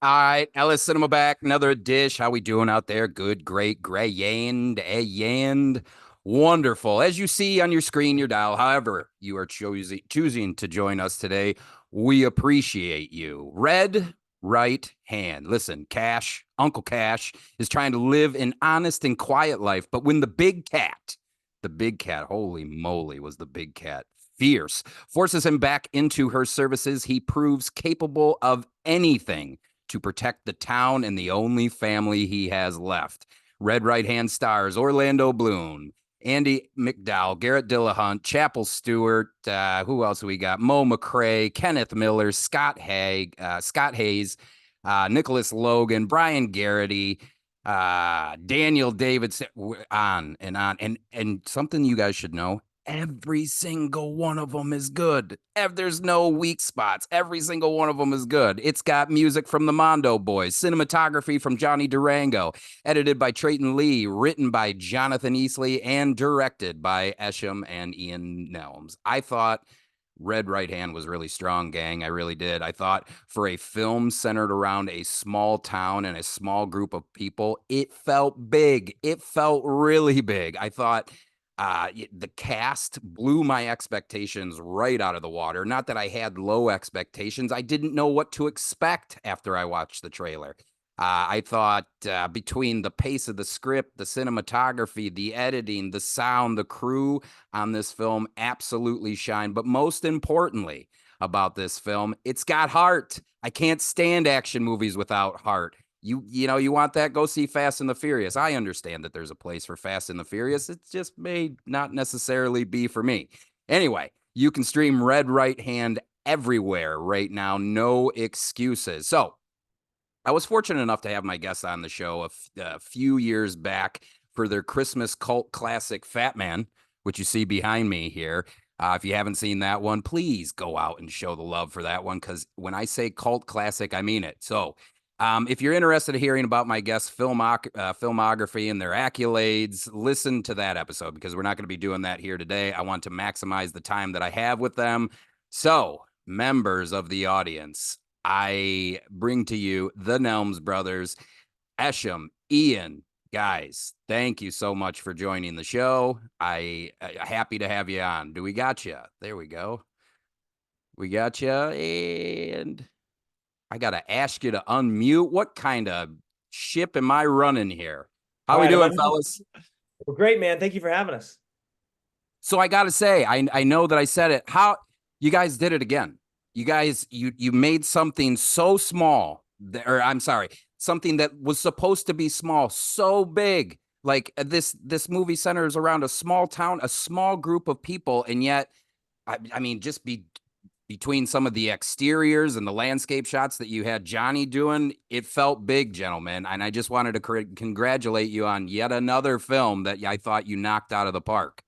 All right, Ellis Cinema back, another dish. How we doing out there? Good, great, and wonderful. As you see on your screen, your dial, however you are choosing to join us today, we appreciate you. Red right hand. Listen, Cash, Uncle Cash, is trying to live an honest and quiet life, but when the big cat, holy moly, was the big cat fierce, forces him back into her services, he proves capable of anything to protect the town and the only family he has left. Red Right Hand stars Orlando Bloom, Andie MacDowell, Garret Dillahunt, Chapel Stewart, who else we got? McRae, Kenneth Miller, Scott Haze, Nicholas Logan, Brian Garrity, Daniel Davidson, on and on. And something you guys should know, every single one of them is good. There's no weak spots. Every single one of them is good. It's got music from the Mondo Boys, cinematography from Johnny Derango, edited by Traton Lee, written by Jonathan Easley, and directed by Eshom and Nelms. I thought Red Right Hand was really strong, gang. I really did. I thought for a film centered around a small town and a small group of people, it felt big. It felt really big. I thought the cast blew my expectations right out of the water. Not that I had low expectations. I didn't know what to expect after I watched the trailer. I thought between the pace of the script, the cinematography, the editing, the sound, the crew on this film absolutely shine. But most importantly about this film, it's got heart. I can't stand action movies without heart. You want that? Go see Fast and the Furious. I understand that there's a place for Fast and the Furious. It just may not necessarily be for me. Anyway, you can stream Red Right Hand everywhere right now. No excuses. So I was fortunate enough to have my guests on the show a few years back for their Christmas cult classic Fat Man, which you see behind me here. If you haven't seen that one, please go out and show the love for that one, because when I say cult classic, I mean it. So if you're interested in hearing about my guests' filmography and their accolades, listen to that episode, because we're not going to be doing that here today. I want to maximize the time that I have with them. So, members of the audience, I bring to you the Nelms brothers, Eshom, Ian. Guys, thank you so much for joining the show. I happy to have you on. Do we got you? There we go. We got you, and I gotta ask you to unmute. What kind of ship am I running here? How All we right, doing, fellas? well, great, man. Thank you for having us. So I gotta say, I know that I said it. How you guys did it again? You guys, you made something so small, or I'm sorry, something that was supposed to be small, so big. Like this movie centers around a small town, a small group of people, and yet, I mean, between some of the exteriors and the landscape shots that you had Johnny doing, it felt big, gentlemen. And I just wanted to congratulate you on yet another film that I thought you knocked out of the park.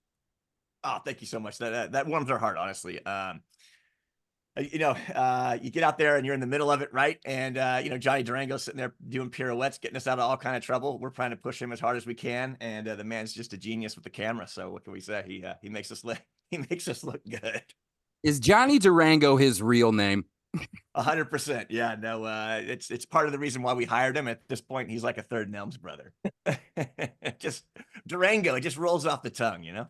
Oh, thank you so much. That warms our heart, honestly. You get out there and you're in the middle of it, right? And Johnny Derango sitting there doing pirouettes, getting us out of all kind of trouble. We're trying to push him as hard as we can, and the man's just a genius with the camera. So what can we say? He makes us look he makes us look good. Is Johnny Derango his real name? 100%. Yeah, no, it's part of the reason why we hired him. At this point, he's like a third Nelms brother. Just Durango, it just rolls off the tongue, you know.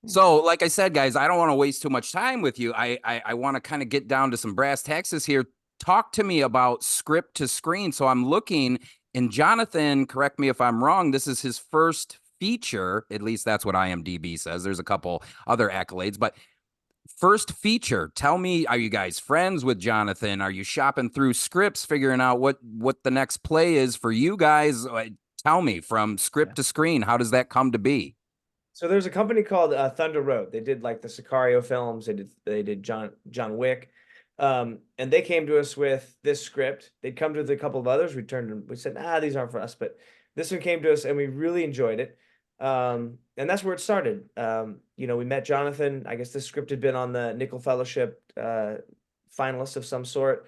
So, like I said, guys, I don't want to waste too much time with you. I want to kind of get down to some brass taxes here. Talk to me about script to screen. So I'm looking, and Jonathan, correct me if I'm wrong, this is his first feature. At least that's what IMDb says. There's a couple other accolades, but first feature. Tell me, are you guys friends with Jonathan? Are you shopping through scripts, figuring out what the next play is for you guys? Tell me, from script to screen, how does that come to be? So there's a company called Thunder Road. They did like the Sicario films. They did John Wick, and they came to us with this script. They'd come to a couple of others. We said, these aren't for us, but this one came to us, and we really enjoyed it. And that's where it started. We met Jonathan. I guess this script had been on the Nickel Fellowship finalists of some sort.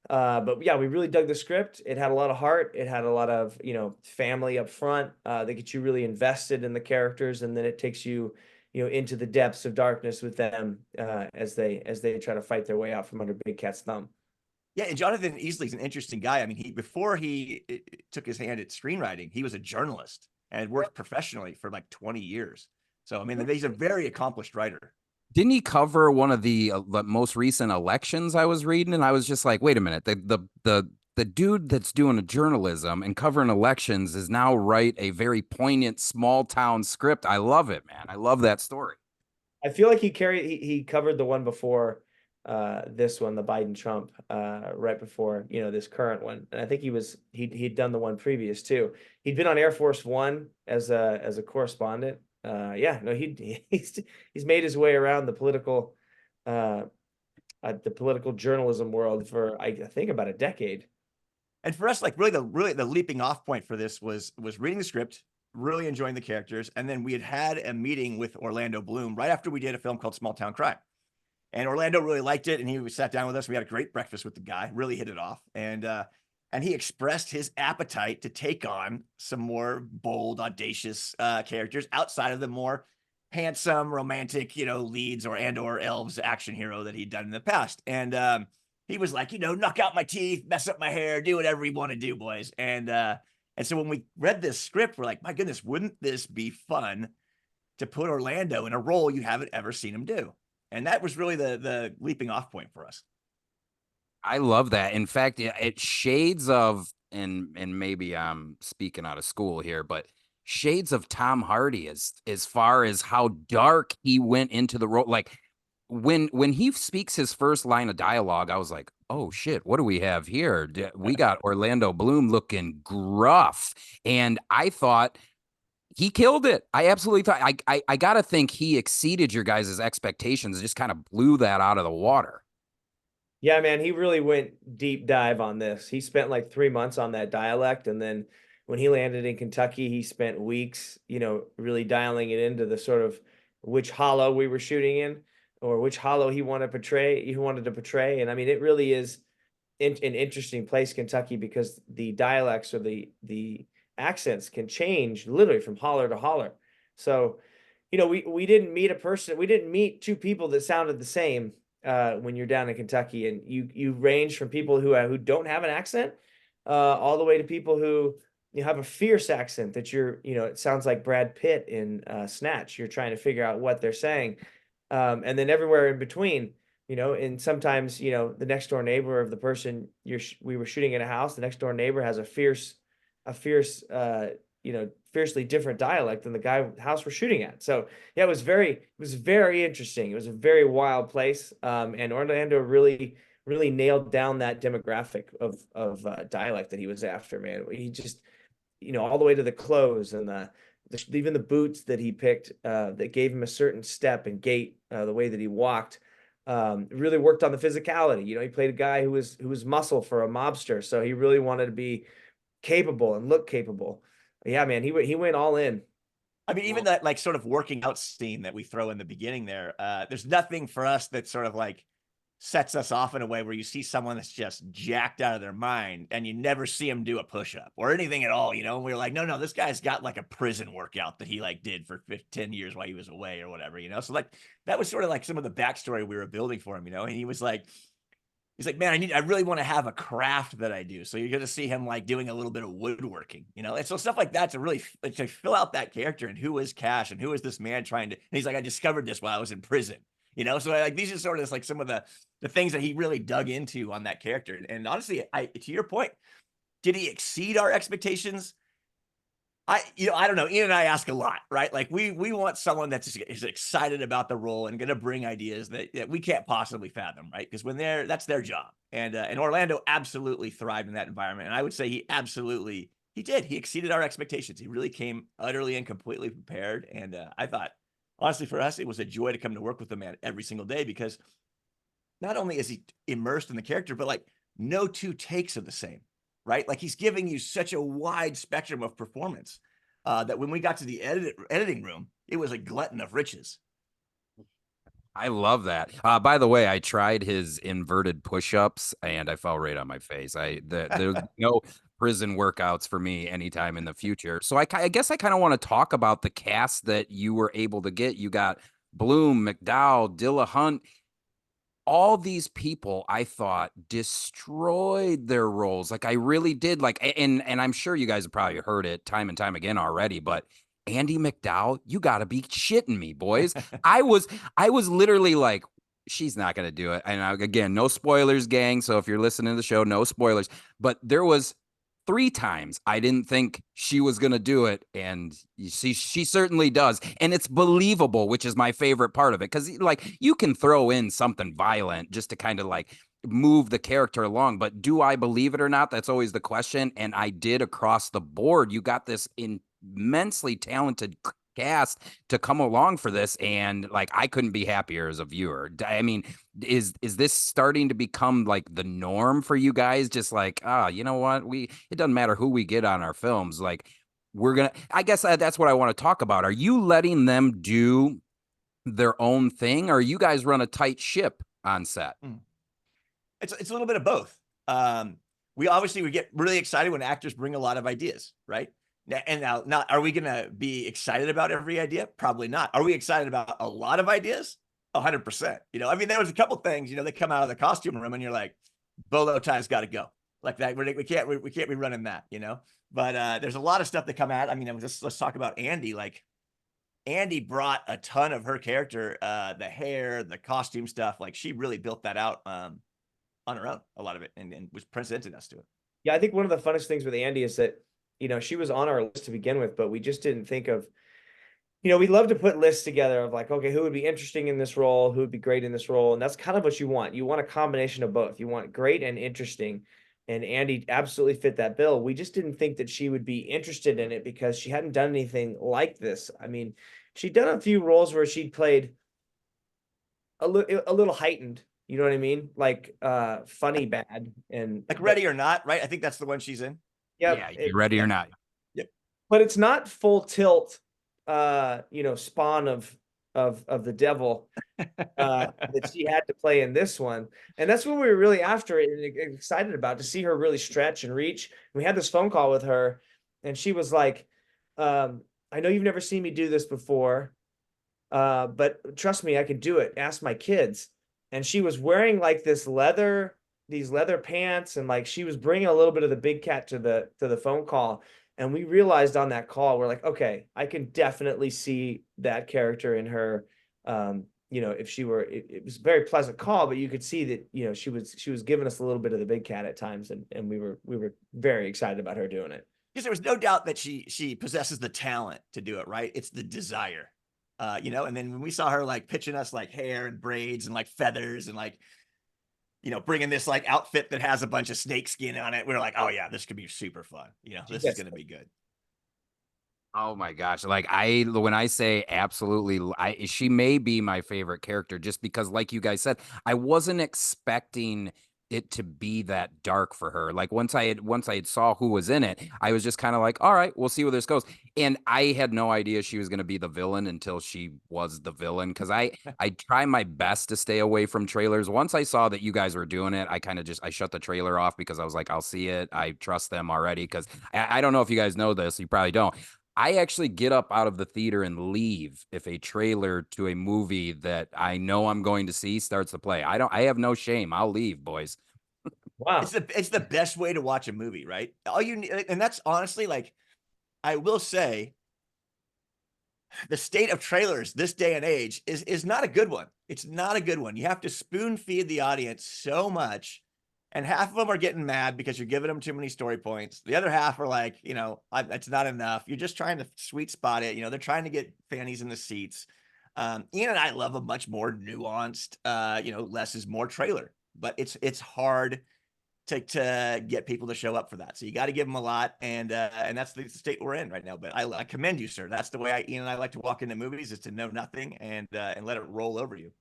But yeah, we really dug the script. It had a lot of heart. It had a lot of, family up front. That gets you really invested in the characters, and then it takes you, into the depths of darkness with them as they try to fight their way out from under Big Cat's thumb. Yeah, and Jonathan Easley's an interesting guy. I mean, before he took his hand at screenwriting, he was a journalist and had worked professionally for like 20 years. So I mean, he's a very accomplished writer. Didn't he cover one of the most recent elections I was reading? And I was just like, wait a minute, the dude that's doing a journalism and covering elections is now write a very poignant small town script. I love it, man. I love that story. I feel like he covered the one before this one, the Biden Trump, right before, you know, this current one. And I think he'd done the one previous too. He'd been on Air Force One as a correspondent. Yeah, no, he's made his way around the political journalism world for I think about a decade. And for us, like really the leaping off point for this was reading the script, really enjoying the characters, and then we had a meeting with Orlando Bloom right after we did a film called Small Town Crime. And Orlando really liked it, and he sat down with us. We had a great breakfast with the guy, really hit it off, and he expressed his appetite to take on some more bold, audacious characters outside of the more handsome, romantic, you know, leads or elves action hero that he'd done in the past. And he was like, you know, knock out my teeth, mess up my hair, do whatever you want to do, boys. And so when we read this script, we're like, my goodness, wouldn't this be fun to put Orlando in a role you haven't ever seen him do? And that was really the leaping off point for us. I love that. In fact, it shades of, and maybe I'm speaking out of school here, but shades of Tom Hardy as far as how dark he went into the role. Like when he speaks his first line of dialogue, I was like, oh shit, what do we have here? We got Orlando Bloom looking gruff. And I thought he killed it. I absolutely thought I gotta think he exceeded your guys' expectations, just kind of blew that out of the water. Yeah, man, he really went deep dive on this. He spent like 3 months on that dialect, and then when he landed in Kentucky, he spent weeks, you know, really dialing it into the sort of which hollow we were shooting in, or which hollow he wanted to portray. And I mean, it really is an interesting place, Kentucky, because the dialects or the accents can change literally from holler to holler. So, you know, we didn't meet two people that sounded the same when you're down in Kentucky, and you range from people who don't have an accent, all the way to people who you have a fierce accent that it sounds like Brad Pitt in Snatch. You're trying to figure out what they're saying, and then everywhere in between. And sometimes the next door neighbor of the person we were shooting in a house, the next door neighbor has a fierce, fiercely different dialect than the house we're shooting at. So yeah, it was very interesting. It was a very wild place. And Orlando really, really nailed down that demographic of dialect that he was after, man. He just, all the way to the clothes and even the boots that he picked, that gave him a certain step and gait, the way that he walked, really worked on the physicality. He played a guy who was muscle for a mobster. So he really wanted to be capable and look capable. Yeah, man, he went all in. I mean, even that like sort of working out scene that we throw in the beginning there, there's nothing for us that sort of like sets us off in a way where you see someone that's just jacked out of their mind and you never see him do a push-up or anything at all, and we're like, no, this guy's got like a prison workout that he like did for 10 years while he was away or whatever, so like that was sort of like some of the backstory we were building for him, and he's like, man, I really want to have a craft that I do. So you're going to see him like doing a little bit of woodworking, and so stuff like that to really to fill out that character and who is Cash and who is this man trying to, and he's like, I discovered this while I was in prison, so like these are sort of like some of the things that he really dug into on that character. And honestly, to your point, did he exceed our expectations? I don't know. Ian and I ask a lot, right? Like we want someone is excited about the role and going to bring ideas that we can't possibly fathom, right? Because that's their job. And Orlando absolutely thrived in that environment. And I would say he did. He exceeded our expectations. He really came utterly and completely prepared. And I thought, honestly, for us, it was a joy to come to work with the man every single day, because not only is he immersed in the character, but like no two takes are the same. Right? Like he's giving you such a wide spectrum of performance that when we got to the editing room, it was a glutton of riches. I love that. By the way, I tried his inverted push-ups and I fell right on my face. There's no prison workouts for me anytime in the future. So I guess I kind of want to talk about the cast that you were able to get. You got Bloom, MacDowell, Dillahunt. all these people I thought destroyed their roles. Like I really did. Like, and I'm sure you guys have probably heard it time and time again already, but Andie MacDowell, you gotta be shitting me, boys. I was literally like, she's not gonna do it. And again, no spoilers, gang. So if you're listening to the show, no spoilers. But there was 3 times I didn't think she was going to do it. And you see, she certainly does. And it's believable, which is my favorite part of it. Cause like you can throw in something violent just to kind of like move the character along. But do I believe it or not? That's always the question. And I did across the board. You got this immensely talented cast to come along for this, and like I couldn't be happier as a viewer. I mean, is this starting to become like the norm for you guys? Just like, you know what, it doesn't matter who we get on our films, like we're gonna, I guess that's what I want to talk about. Are you letting them do their own thing, or you guys run a tight ship on set? It's a little bit of both. We get really excited when actors bring a lot of ideas, right? And now, not are we going to be excited about every idea? Probably not. Are we excited about a lot of ideas? 100%. You know, I mean, there was a couple things, you know, they come out of the costume room and you're like, bolo tie's got to go like that. We can't be running that, you know. But there's a lot of stuff that come out. I mean, let's talk about Andie. Like, Andie brought a ton of her character, the hair, the costume stuff. Like, she really built that out on her own, a lot of it, and was presenting us to it. Yeah, I think one of the funnest things with Andie is that, you know, she was on our list to begin with, but we just didn't think of, you know, we love to put lists together of like, okay, who would be interesting in this role? Who would be great in this role? And that's kind of what you want. You want a combination of both. You want great and interesting. And Andie absolutely fit that bill. We just didn't think that she would be interested in it because she hadn't done anything like this. I mean, she'd done a few roles where she'd played a little heightened, you know what I mean? Like funny bad and like Ready or Not, right? I think that's the one she's in. Yeah, you ready or not? Yep. But it's not full tilt, you know, spawn of the devil that she had to play in this one. And that's what we were really after it and excited about, to see her really stretch and reach. And we had this phone call with her, and she was like, I know you've never seen me do this before, but trust me, I could do it. Ask my kids. And she was wearing like these leather pants, and like she was bringing a little bit of the big cat to the phone call. And we realized on that call, we're like, okay, I can definitely see that character in her. You know, if she were, it was a very pleasant call, but you could see that, you know, she was giving us a little bit of the big cat at times, and we were very excited about her doing it. Because there was no doubt that she possesses the talent to do it, right? It's the desire. You know, and then when we saw her like pitching us like hair and braids and like feathers and like, you know, bringing this like outfit that has a bunch of snake skin on it, we were like, oh yeah, this could be super fun. You know, this is going to be good. Oh my gosh. Like when I say absolutely, she may be my favorite character just because, like you guys said, I wasn't expecting it to be that dark for her. Like once I had saw who was in it, I was just kind of like, all right, we'll see where this goes. And I had no idea she was going to be the villain until she was the villain. Cause I try my best to stay away from trailers. Once I saw that you guys were doing it, I kind of I shut the trailer off because I was like, I'll see it. I trust them already. Cause I don't know if you guys know this. You probably don't. I actually get up out of the theater and leave if a trailer to a movie that I know I'm going to see starts to play. I have no shame. I'll leave, boys. Wow. It's the best way to watch a movie, right? All you need, and that's honestly, like, I will say, the state of trailers this day and age is not a good one. It's not a good one. You have to spoon feed the audience so much. And half of them are getting mad because you're giving them too many story points. The other half are like, you know, it's not enough. You're just trying to sweet spot it. You know, they're trying to get fannies in the seats. Ian and I love a much more nuanced, you know, less is more trailer, but it's hard to get people to show up for that. So you got to give them a lot. And that's the state we're in right now. But I commend you, sir. That's the way Ian and I like to walk into movies, is to know nothing and let it roll over you.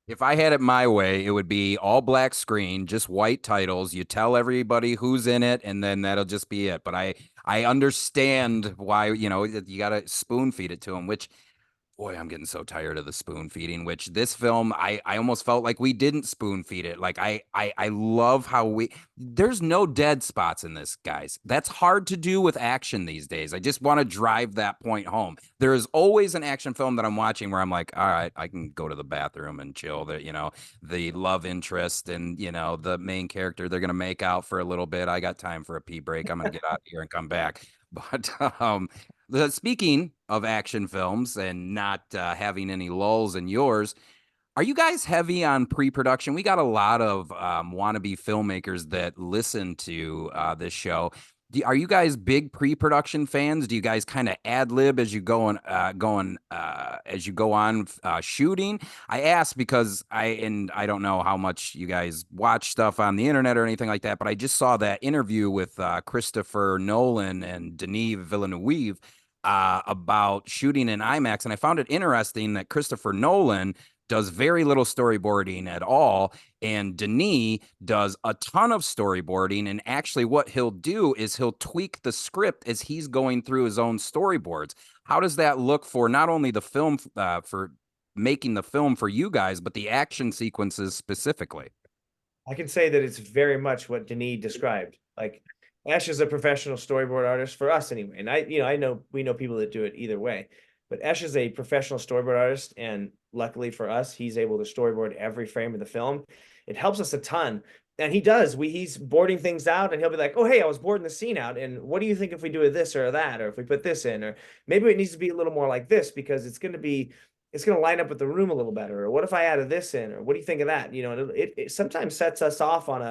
If I had it my way, it would be all black screen, just white titles. You tell everybody who's in it, and then that'll just be it. But I understand why, you know, you got to spoon feed it to them, which Boy, I'm getting so tired of the spoon feeding, which this film, I almost felt like we didn't spoon feed it. Like I love how there's no dead spots in this, guys. That's hard to do with action these days. I just want to drive that point home. There is always an action film that I'm watching where I'm like, all right, I can go to the bathroom and chill. That, the love interest and, the main character, they're going to make out for a little bit. I got time for a pee break. I'm going to get out of here and come back. But speaking of action films and not having any lulls in yours, are you guys heavy on pre-production? We got a lot of wannabe filmmakers that listen to this show. Are you guys big pre-production fans? Do you guys kind of ad lib as you go on shooting? I ask because I don't know how much you guys watch stuff on the internet or anything like that, but I just saw that interview with Christopher Nolan and Denis Villeneuve about shooting in IMAX, and I found it interesting that Christopher Nolan does very little storyboarding at all, and Denis does a ton of storyboarding. And actually, what he'll do is he'll tweak the script as he's going through his own storyboards. How does that look for not only the film, for making the film for you guys, but the action sequences specifically? I can say that it's very much what Denis described. Like, Ash is a professional storyboard artist for us anyway. And we know people that do it either way. But Ash is a professional storyboard artist, and luckily for us, he's able to storyboard every frame of the film. It helps us a ton. And he does. He's boarding things out, and he'll be like, "Oh, hey, I was boarding the scene out, and what do you think if we do this or that, or if we put this in, or maybe it needs to be a little more like this because it's going to line up with the room a little better, or what if I added this in, or what do you think of that?" It sometimes sets us off on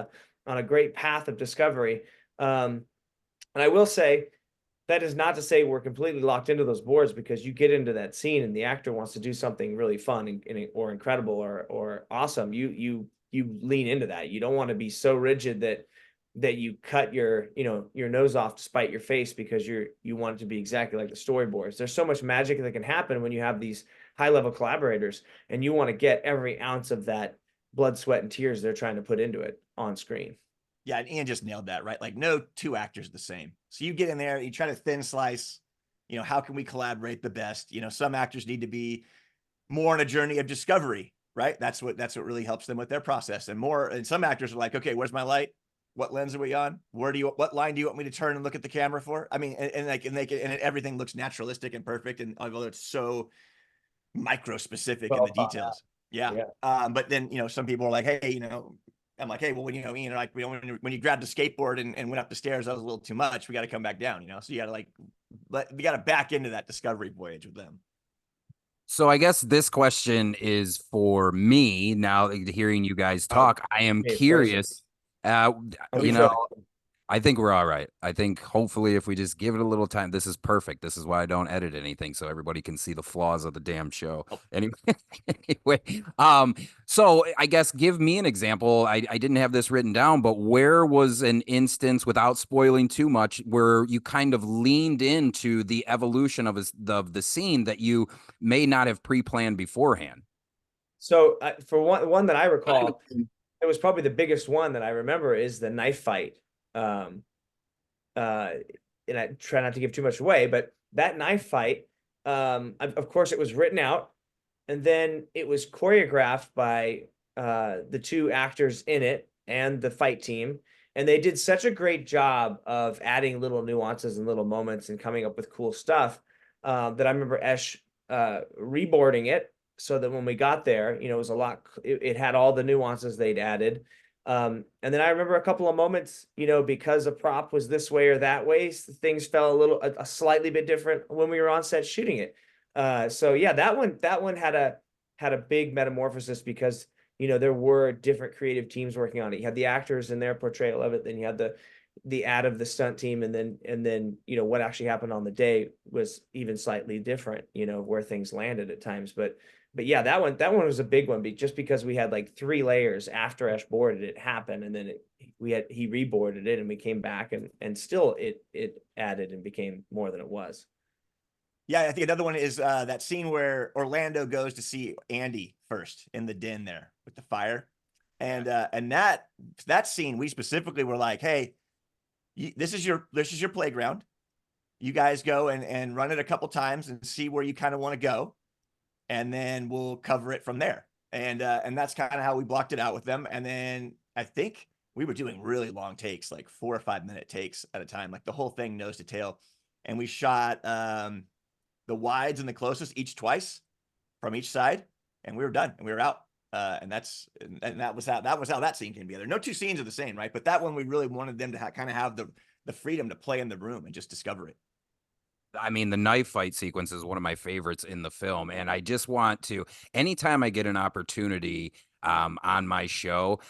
a great path of discovery. And I will say, that is not to say we're completely locked into those boards, because you get into that scene and the actor wants to do something really fun or incredible or awesome. You lean into that. You don't want to be so rigid that you cut your nose off to spite your face because you want it to be exactly like the storyboards. There's so much magic that can happen when you have these high level collaborators, and you want to get every ounce of that blood, sweat, and tears they're trying to put into it on screen. Yeah, and Ian just nailed that, right? Like, no two actors the same. So you get in there, you try to thin slice, how can we collaborate the best? Some actors need to be more on a journey of discovery, right? That's what really helps them with their process. And some actors are like, okay, where's my light? What lens are we on? What line do you want me to turn and look at the camera for? I mean, everything looks naturalistic and perfect, and although it's so micro specific in the details. Yeah. But then, some people are like, hey, I'm like, hey, well, Ian, like, when you grabbed the skateboard and went up the stairs, that was a little too much. We got to come back down, so you got to we got to back into that discovery voyage with them. So I guess this question is for me now. Hearing you guys talk, I am curious. I think we're all right. I think hopefully if we just give it a little time, this is perfect. This is why I don't edit anything, so everybody can see the flaws of the damn show. Anyway, so I guess give me an example. I didn't have this written down, but where was an instance, without spoiling too much, where you kind of leaned into the evolution of the scene that you may not have pre-planned beforehand? So for one that I recall, it was probably the biggest one that I remember, is the knife fight. And I try not to give too much away, but that knife fight, of course, it was written out, and then it was choreographed by the two actors in it and the fight team. And they did such a great job of adding little nuances and little moments and coming up with cool stuff that I remember Esh reboarding it so that when we got there, it was it had all the nuances they'd added. And then I remember a couple of moments, because a prop was this way or that way, things fell a slightly bit different when we were on set shooting it. So yeah, that one had a big metamorphosis because, there were different creative teams working on it. You had the actors and their portrayal of it, then you had the ad of the stunt team, and then what actually happened on the day was even slightly different, where things landed at times. But yeah, that one was a big one, just because we had like 3 layers after Esh boarded it happened, and then he reboarded it, and we came back and still it added and became more than it was. Yeah, I think another one is that scene where Orlando goes to see Andie first in the den there with the fire, and that scene, we specifically were like, hey, this is your playground. You guys go and run it a couple times and see where you kind of want to go. and then we'll cover it from there. And that's kind of how we blocked it out with them. And then I think we were doing really long takes, like 4 or 5 minute takes at a time, like the whole thing nose to tail. And we shot the wides and the closest each twice from each side, and we were done and we were out. And that was how that scene came together. No two scenes are the same, right? But that one, we really wanted them to kind of have the freedom to play in the room and just discover it. I mean, the knife fight sequence is one of my favorites in the film. And I just want to, anytime I get an opportunity on my show,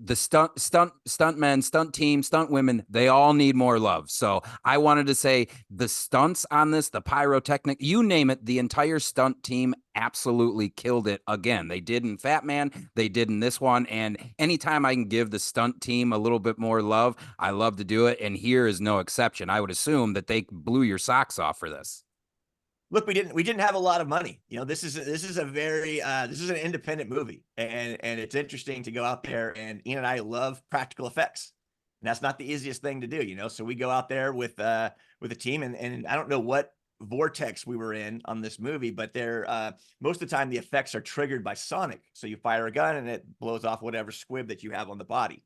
the stuntmen, stunt team, stunt women, they all need more love. So I wanted to say the stunts on this, the pyrotechnic, you name it, the entire stunt team absolutely killed it again. They did in Fat Man, they did in this one. And anytime I can give the stunt team a little bit more love, I love to do it. And here is no exception. I would assume that they blew your socks off for this. Look, we didn't have a lot of money. You know, this is a very this is an independent movie, and it's interesting to go out there. And Ian and I love practical effects, and that's not the easiest thing to do, you know. So we go out there with a team, and I don't know what vortex we were in on this movie, but they're most of the time the effects are triggered by sonic. So you fire a gun and it blows off whatever squib that you have on the body.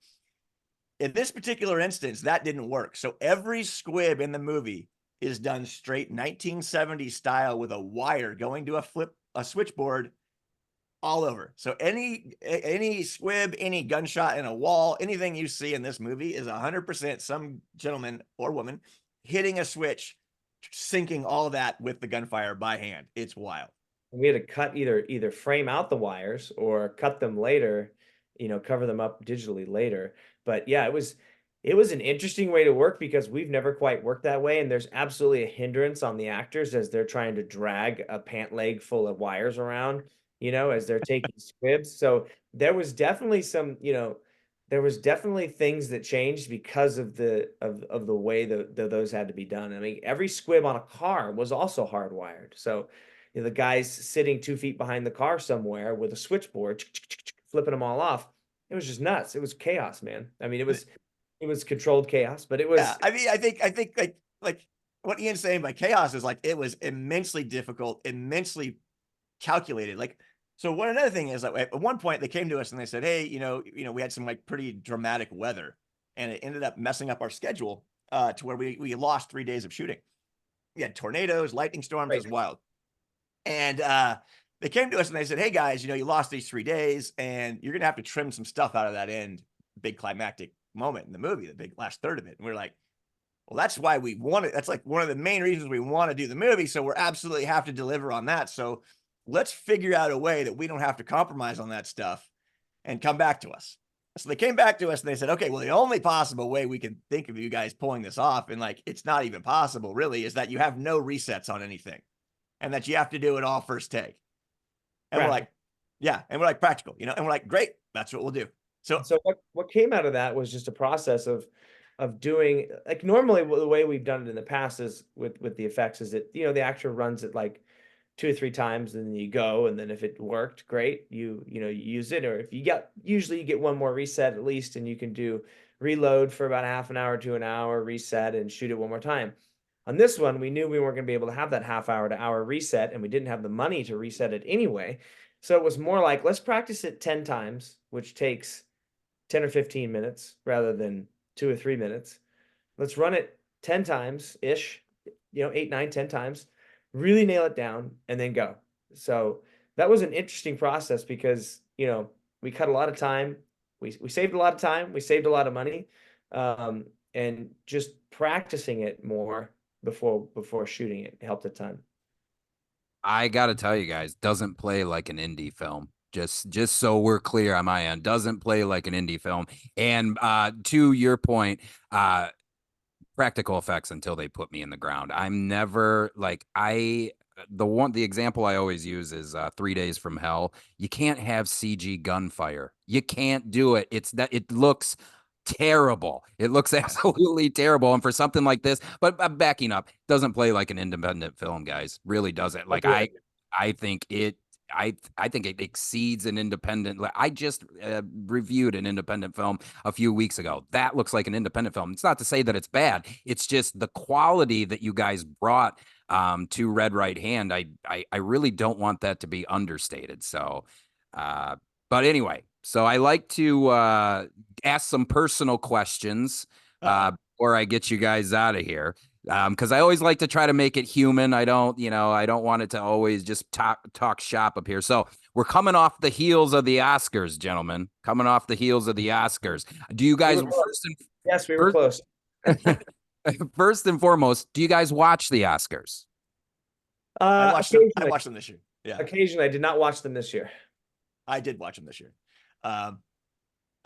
In this particular instance, that didn't work. So every squib in the movie is done straight 1970s style with a wire going to a switchboard all over. So any squib, any gunshot in a wall, anything you see in this movie is 100% some gentleman or woman hitting a switch, syncing all of that with the gunfire by hand. It's wild. We had to cut either frame out the wires or cut them later, cover them up digitally later. But yeah, it was an interesting way to work because we've never quite worked that way. And there's absolutely a hindrance on the actors as they're trying to drag a pant leg full of wires around, as they're taking squibs. So there was definitely there was definitely things that changed because of the way those had to be done. I mean, every squib on a car was also hardwired. So the guys sitting 2 feet behind the car somewhere with a switchboard, flipping them all off. It was just nuts. It was chaos, man. I mean, it was controlled chaos, but it was. Yeah, I mean, I think like what Ian's saying by chaos is like it was immensely difficult, immensely calculated. Like, so another thing is like at one point they came to us and they said, hey, we had some like pretty dramatic weather, and it ended up messing up our schedule to where we lost 3 days of shooting. We had tornadoes, lightning storms, it was wild. And they came to us and they said, hey guys, you lost these 3 days and you're gonna have to trim some stuff out of that end big climactic moment in the movie, the big last third of it. And we're like, well, that's why we want it. That's like one of the main reasons we want to do the movie. So we're absolutely have to deliver on that. So let's figure out a way that we don't have to compromise on that stuff and come back to us. So they came back to us and they said, okay, well, the only possible way we can think of you guys pulling this off, and like, it's not even possible really, is that you have no resets on anything and that you have to do it all first take. And we're like, yeah. And we're like, practical, and we're like, great, that's what we'll do. So what came out of that was just a process of doing, like, normally the way we've done it in the past is with the effects is that, the actor runs it like 2 or 3 times and then you go, and then if it worked, great, you use it. Or if usually you get one more reset at least, and you can do reload for about half an hour to an hour, reset and shoot it one more time. On this one, we knew we weren't going to be able to have that half hour to hour reset, and we didn't have the money to reset it anyway. So it was more like, let's practice it 10 times, which takes 10 or 15 minutes rather than 2 or 3 minutes. Let's run it 10 times ish, 8, 9, 10 times, really nail it down and then go. So that was an interesting process because, we cut a lot of time. We saved a lot of time. We saved a lot of money. And just practicing it more before shooting it helped a ton. I got to tell you guys, doesn't play like an indie film. Just so we're clear on my end, doesn't play like an indie film. And to your point, practical effects until they put me in the ground. I'm never like the example I always use is 3 Days from Hell. You can't have CG gunfire. You can't do it. It looks terrible. It looks absolutely terrible. And for something like this, but backing up, doesn't play like an independent film, guys. Really doesn't. Like I think it. I think it exceeds an independent. I just reviewed an independent film a few weeks ago. That looks like an independent film. It's not to say that it's bad. It's just the quality that you guys brought to Red Right Hand. I really don't want that to be understated. So, but anyway, so I like to ask some personal questions before I get you guys out of here. Because I always like to try to make it human. I don't want it to always just talk shop up here. So we're coming off the heels of the Oscars, gentlemen. Coming off the heels of the Oscars. Do you guys Yes, we were close. first and foremost, do you guys watch the Oscars? I watched them this year. Yeah, occasionally. I did not watch them this year. I did watch them this year. I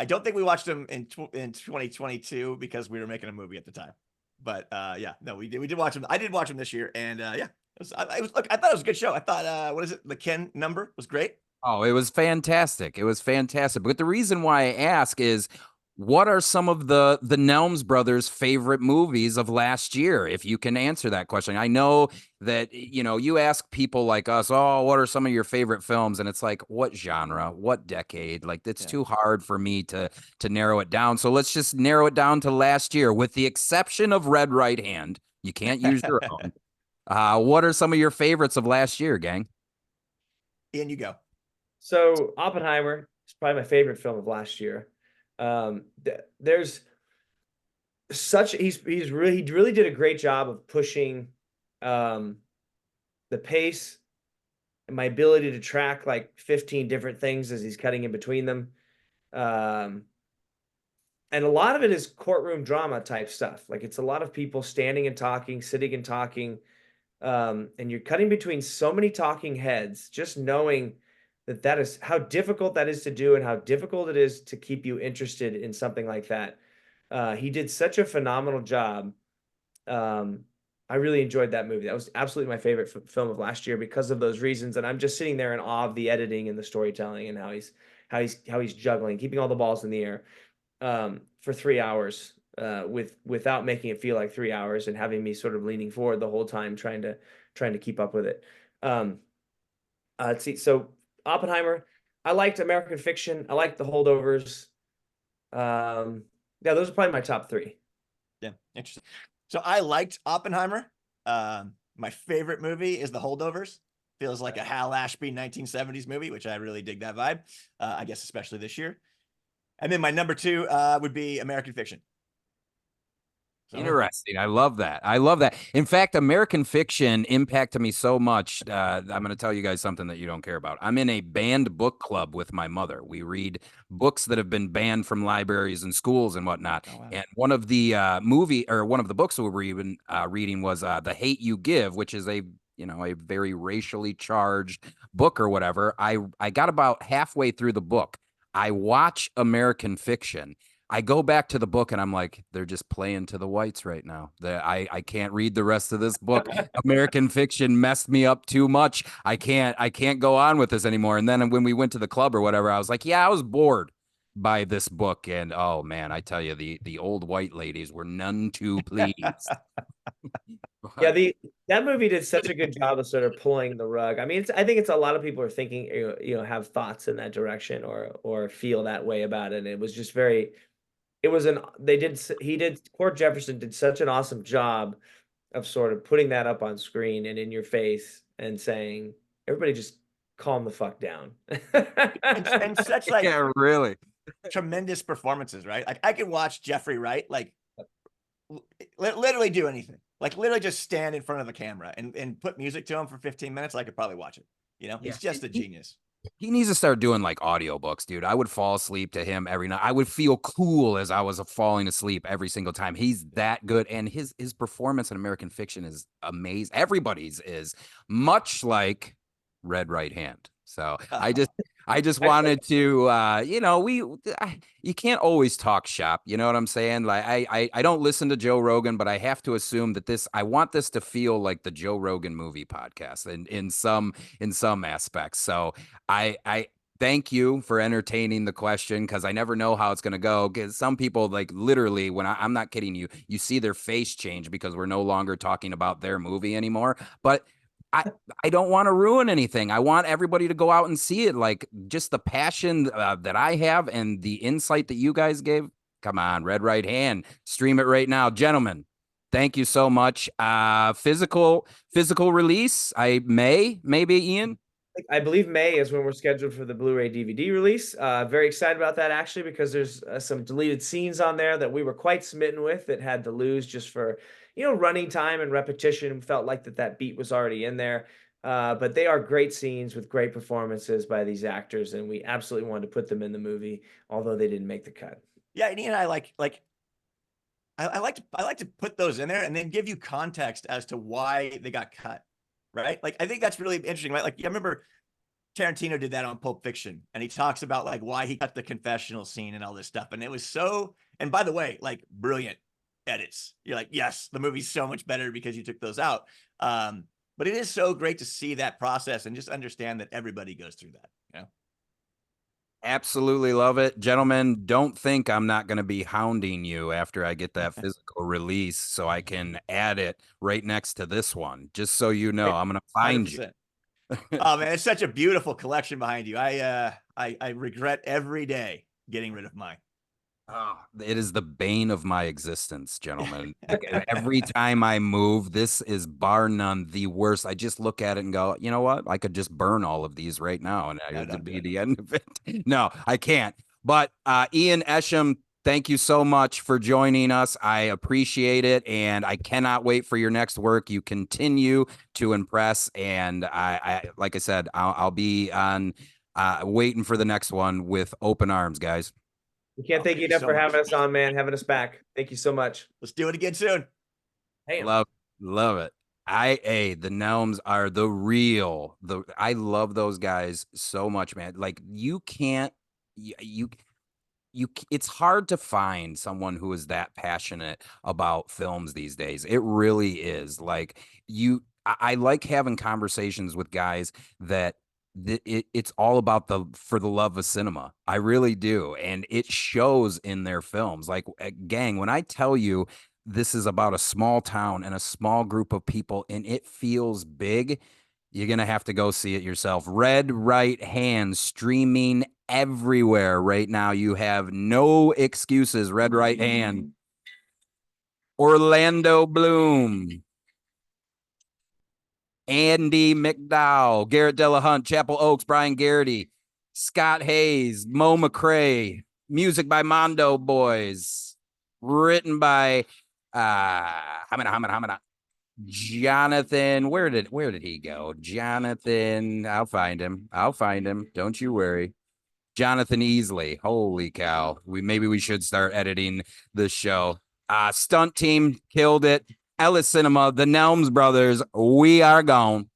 don't think we watched them in 2022 because we were making a movie at the time. But yeah, no, we did watch them. I did watch them this year, and yeah, I thought it was a good show. I thought what is it? The Ken number was great. Oh, it was fantastic. It was fantastic. But the reason why I ask is, what are some of the Nelms brothers' favorite movies of last year? If you can answer that question. I know that, you ask people like us, oh, what are some of your favorite films? And it's like, what genre, what decade? Like, it's too hard for me to narrow it down. So let's just narrow it down to last year, with the exception of Red Right Hand. You can't use your own. What are some of your favorites of last year, gang? Ian, you go. So Oppenheimer is probably my favorite film of last year. There's such he really did a great job of pushing the pace and my ability to track like 15 different things as he's cutting in between them. And a lot of it is courtroom drama type stuff. Like, it's a lot of people standing and talking, sitting and talking. And you're cutting between so many talking heads, just knowing that is how difficult that is to do, and how difficult it is to keep you interested in something like that. He did such a phenomenal job. I really enjoyed that movie. That was absolutely my favorite film of last year because of those reasons. And I'm just sitting there in awe of the editing and the storytelling, and how he's juggling, keeping all the balls in the air for 3 hours without making it feel like 3 hours, and having me sort of leaning forward the whole time, trying to keep up with it. Let's see. So Oppenheimer, I liked American Fiction. I liked The Holdovers. Yeah, those are probably my top three. Yeah, interesting. So I liked Oppenheimer. My favorite movie is The Holdovers. Feels like a Hal Ashby 1970s movie, which I really dig that vibe. I guess especially this year. And then my number two would be American Fiction. So, interesting. I love that. I love that. In fact, American Fiction impacted me so much. I'm going to tell you guys something that you don't care about. I'm in a banned book club with my mother. We read books that have been banned from libraries and schools and whatnot. Oh, wow. And one of the one of the books that we were even reading was The Hate You Give, which is a very racially charged book or whatever. I got about halfway through the book. I watch American Fiction. I go back to the book and I'm like, they're just playing to the whites right now. I can't read the rest of this book. American Fiction messed me up too much. I can't go on with this anymore. And then when we went to the club or whatever, I was like, yeah, I was bored by this book. And oh man, I tell you, the old white ladies were none too pleased. Yeah, that movie did such a good job of sort of pulling the rug. I mean, I think it's a lot of people are thinking, have thoughts in that direction or feel that way about it. And it was just very. Cord Jefferson did such an awesome job of sort of putting that up on screen and in your face and saying, everybody just calm the fuck down. and such like really tremendous performances, right? Like, I could watch Jeffrey Wright, like literally do anything, like literally just stand in front of the camera and put music to him for 15 minutes. I could probably watch it. He's just a genius. He needs to start doing like audiobooks, dude. I would fall asleep to him every night. I would feel cool as I was falling asleep every single time. He's that good. And his performance in American Fiction is amazing. Everybody's is, much like Red Right Hand. So I just wanted to, you can't always talk shop. You know what I'm saying? Like, I don't listen to Joe Rogan, but I have to assume that I want this to feel like the Joe Rogan movie podcast in some aspects. So I thank you for entertaining the question, because I never know how it's going to go. Because some people, like, literally, when I'm not kidding you, you see their face change because we're no longer talking about their movie anymore. But I don't want to ruin anything. I want everybody to go out and see it. Like, just the passion that I have and the insight that you guys gave. Come on, Red Right Hand. Stream it right now. Gentlemen, Thank you so much. Physical release. Maybe Ian. I believe May is when we're scheduled for the Blu-ray DVD release. Very excited about that actually, because there's some deleted scenes on there that we were quite smitten with that had to lose just for, running time and repetition. We felt like that beat was already in there. But they are great scenes with great performances by these actors, and we absolutely wanted to put them in the movie, although they didn't make the cut. Yeah, and Ian and I I like to put those in there and then give you context as to why they got cut, right? Like I think that's really interesting, right? Like I remember Tarantino did that on Pulp Fiction, and he talks about like why he cut the confessional scene and all this stuff, and it was so. And by the way, like brilliant edits. You're like, yes, the movie's so much better because you took those out. But it is so great to see that process and just understand that everybody goes through that. You know. Absolutely love it. Gentlemen, don't think I'm not going to be hounding you after I get that physical release so I can add it right next to this one. Just so you know, I'm going to find 100%. you. Oh man, it's such a beautiful collection behind you. I regret every day getting rid of mine. Oh, it is the bane of my existence, gentlemen. Like, every time I move, this is bar none the worst. I just look at it and go, you know what? I could just burn all of these right now, and No, it don't would do be it. the end of it. No, I can't. But Ian, Eshom, thank you so much for joining us. I appreciate it, and I cannot wait for your next work. You continue to impress, and I like I said, I'll be on waiting for the next one with open arms, guys. We can't Oh, thank thank you you enough so for much. having us on, man. Having us back. Thank you so much. Let's do it again soon. Hey. Love it. The Nelms are the real. I love those guys so much, man. Like you can't, it's hard to find someone who is that passionate about films these days. It really is. Like I like having conversations with guys that it's all about for the love of cinema. I really do, and it shows in their films. Like gang, when I tell you this is about a small town and a small group of people, and it feels big, you're going to have to go see it yourself. Red Right Hand streaming everywhere right now. You have no excuses. Red Right Hand. Orlando Bloom. Andie MacDowell. Garret Dillahunt. Chapel Oaks. Brian Garrity. Scott Haze. Mo McRae. Music by Mondo Boys. Written by Hamina. Jonathan, where did he go? Jonathan, I'll find him. Don't you worry. Jonathan Easley. Holy cow. Maybe we should start editing this show. Stunt team killed it. Ellis Cinema, the Nelms brothers. We are gone.